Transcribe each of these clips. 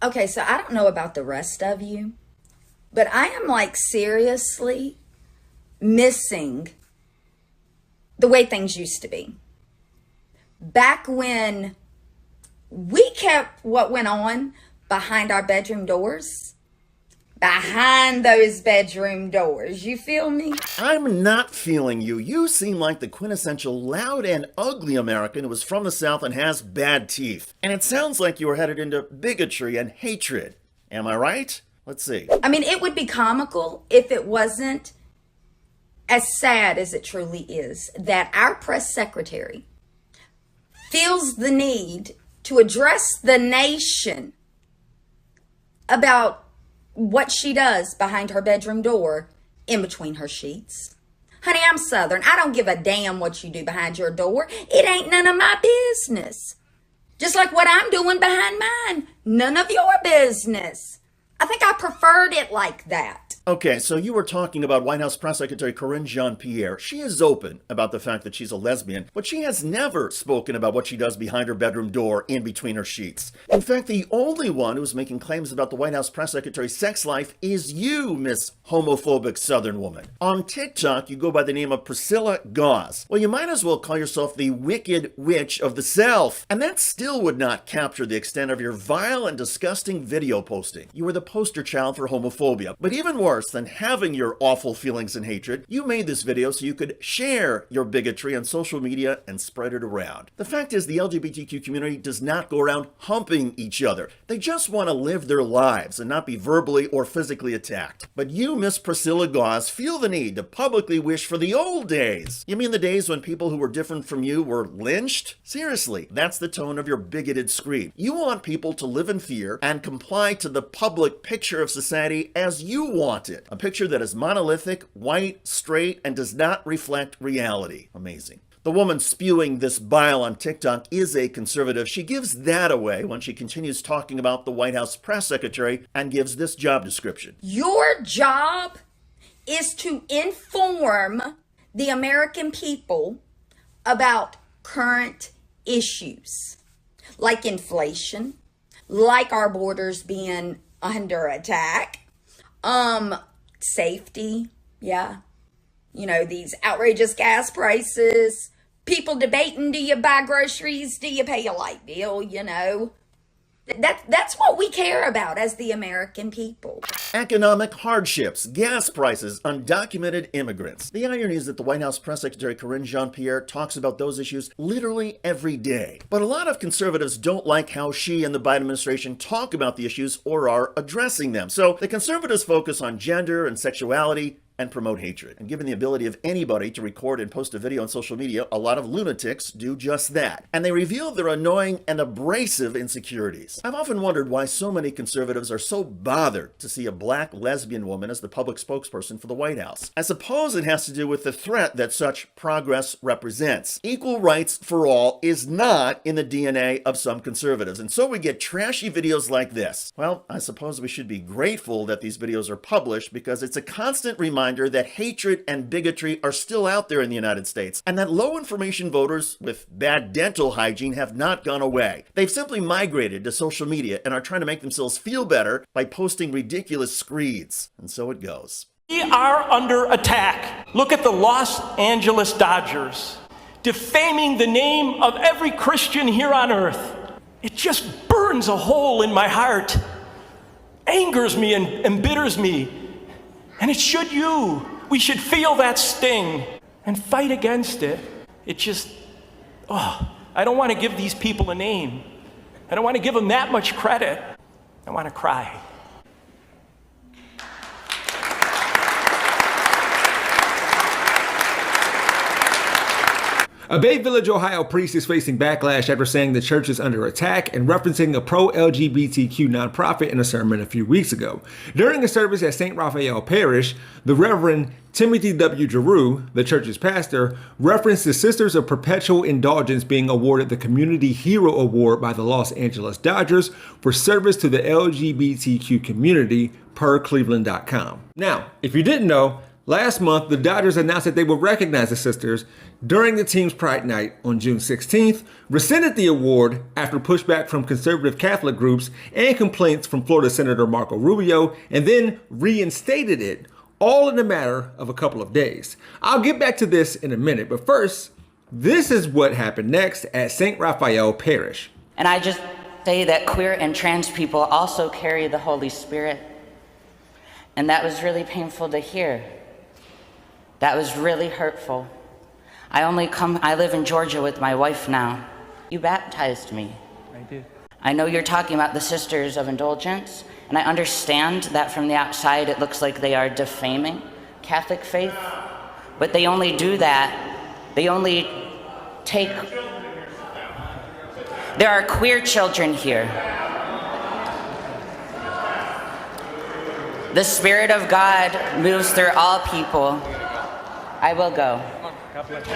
Okay, so I don't know about the rest of you, but I am like seriously missing the way things used to be. Back when we kept what went on behind our bedroom doors, behind those bedroom doors. You feel me? I'm not feeling you. You seem like the quintessential loud and ugly American who is from the South and has bad teeth. And it sounds like you were headed into bigotry and hatred. Am I right? Let's see. I mean, it would be comical if it wasn't as sad as it truly is that our press secretary feels the need to address the nation about what she does behind her bedroom door in between her sheets. Honey, I'm Southern. I don't give a damn what you do behind your door. It ain't none of my business. Just like what I'm doing behind mine. None of your business. I think I preferred it like that. Okay, so you were talking about White House Press Secretary Karine Jean-Pierre. She is open about the fact that she's a lesbian, but she has never spoken about what she does behind her bedroom door in between her sheets. In fact, the only one who's making claims about the White House Press Secretary's sex life is you, Miss Homophobic Southern Woman. On TikTok, you go by the name of Priscilla Gauze. Well, you might as well call yourself the Wicked Witch of the South. And that still would not capture the extent of your vile and disgusting video posting. You were the poster child for homophobia. But even worse than having your awful feelings and hatred, you made this video so you could share your bigotry on social media and spread it around. The fact is, the LGBTQ community does not go around humping each other. They just want to live their lives and not be verbally or physically attacked. But you, Miss Priscilla Gauze, feel the need to publicly wish for the old days. You mean the days when people who were different from you were lynched? Seriously, that's the tone of your bigoted screed. You want people to live in fear and comply to the public picture of society as you want it. A picture that is monolithic, white, straight, and does not reflect reality. Amazing. The woman spewing this bile on TikTok is a conservative. She gives that away when she continues talking about the White House press secretary and gives this job description. Your job is to inform the American people about current issues like inflation, like our borders being under attack, safety, yeah. You know, these outrageous gas prices, people debating, do you buy groceries, do you pay a light bill, you know. That's what we care about as the American people. Economic hardships, gas prices, undocumented immigrants. The irony is that the White House Press Secretary Karine Jean-Pierre talks about those issues literally every day. But a lot of conservatives don't like how she and the Biden administration talk about the issues or are addressing them. So the conservatives focus on gender and sexuality and promote hatred. And given the ability of anybody to record and post a video on social media, a lot of lunatics do just that. And they reveal their annoying and abrasive insecurities. I've often wondered why so many conservatives are so bothered to see a black lesbian woman as the public spokesperson for the White House. I suppose it has to do with the threat that such progress represents. Equal rights for all is not in the DNA of some conservatives, and so we get trashy videos like this. Well, I suppose we should be grateful that these videos are published because it's a constant reminder that hatred and bigotry are still out there in the United States, and that low information voters with bad dental hygiene have not gone away. They've simply migrated to social media and are trying to make themselves feel better by posting ridiculous screeds. And so it goes. We are under attack. Look at the Los Angeles Dodgers, defaming the name of every Christian here on earth. It just burns a hole in my heart, angers me and embitters me. And it should you. We should feel that sting and fight against it. It just, I don't want to give these people a name. I don't want to give them that much credit. I want to cry. A Bay Village, Ohio priest is facing backlash after saying the church is under attack and referencing a pro-LGBTQ nonprofit in a sermon a few weeks ago. During a service at St. Raphael Parish, the Reverend Timothy W. Giroux, the church's pastor, referenced the Sisters of Perpetual Indulgence being awarded the Community Hero Award by the Los Angeles Dodgers for service to the LGBTQ community, per Cleveland.com. Now, if you didn't know, Last month, the Dodgers announced that they would recognize the sisters during the team's Pride Night on June 16th, rescinded the award after pushback from conservative Catholic groups and complaints from Florida Senator Marco Rubio, and then reinstated it, all in a matter of a couple of days. I'll get back to this in a minute, but first, this is what happened next at St. Raphael Parish. And I just say that queer and trans people also carry the Holy Spirit. And that was really painful to hear. That was really hurtful. I live in Georgia with my wife now. You baptized me. I did. I know you're talking about the Sisters of Indulgence, and I understand that from the outside it looks like they are defaming Catholic faith, but they only do that. They only take... There are queer children here. The Spirit of God moves through all people. I will go. God bless you.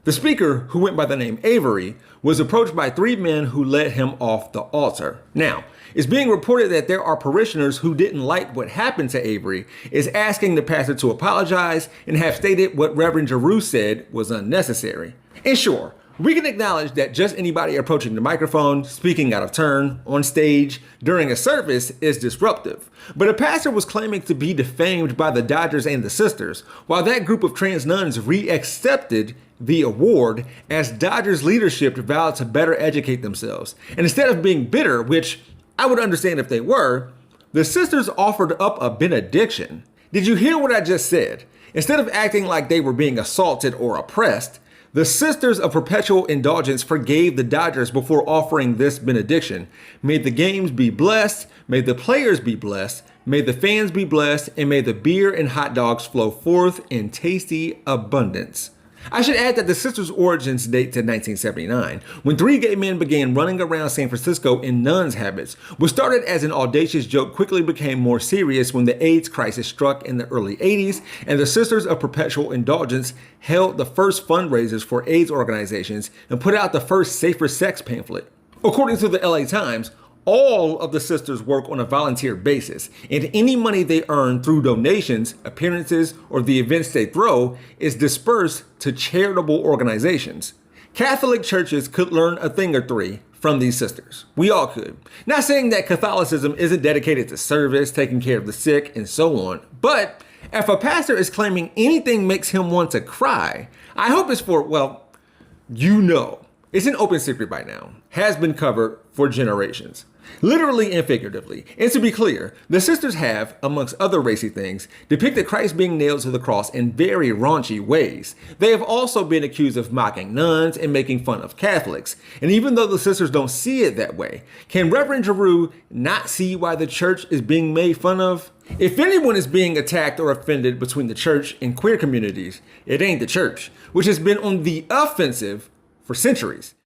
The speaker, who went by the name Avery, was approached by 3 men who led him off the altar. Now, it's being reported that there are parishioners who didn't like what happened to Avery, is asking the pastor to apologize, and have stated what Reverend Giroux said was unnecessary. And sure, we can acknowledge that just anybody approaching the microphone, speaking out of turn, on stage, during a service is disruptive. But a pastor was claiming to be defamed by the Dodgers and the sisters, while that group of trans nuns re-accepted the award as Dodgers leadership vowed to better educate themselves. And instead of being bitter, which I would understand if they were, the sisters offered up a benediction. Did you hear what I just said? Instead of acting like they were being assaulted or oppressed, the Sisters of Perpetual Indulgence forgave the Dodgers before offering this benediction. May the games be blessed, may the players be blessed, may the fans be blessed, and may the beer and hot dogs flow forth in tasty abundance. I should add that the sisters' origins date to 1979, when 3 gay men began running around San Francisco in nuns' habits. What started as an audacious joke quickly became more serious when the AIDS crisis struck in the early 80s, and the Sisters of Perpetual Indulgence held the first fundraisers for AIDS organizations and put out the first safer sex pamphlet. According to the LA Times, all of the sisters work on a volunteer basis, and any money they earn through donations, appearances, or the events they throw is dispersed to charitable organizations. Catholic churches could learn a thing or 3 from these sisters. We all could. Not saying that Catholicism isn't dedicated to service, taking care of the sick, and so on, but if a pastor is claiming anything makes him want to cry, I hope it's for, well, it's an open secret by now, has been covered for generations. Literally and figuratively. And to be clear, the sisters have, amongst other racy things, depicted Christ being nailed to the cross in very raunchy ways. They have also been accused of mocking nuns and making fun of Catholics. And even though the sisters don't see it that way, can Reverend Giroux not see why the church is being made fun of? If anyone is being attacked or offended between the church and queer communities, it ain't the church, which has been on the offensive for centuries.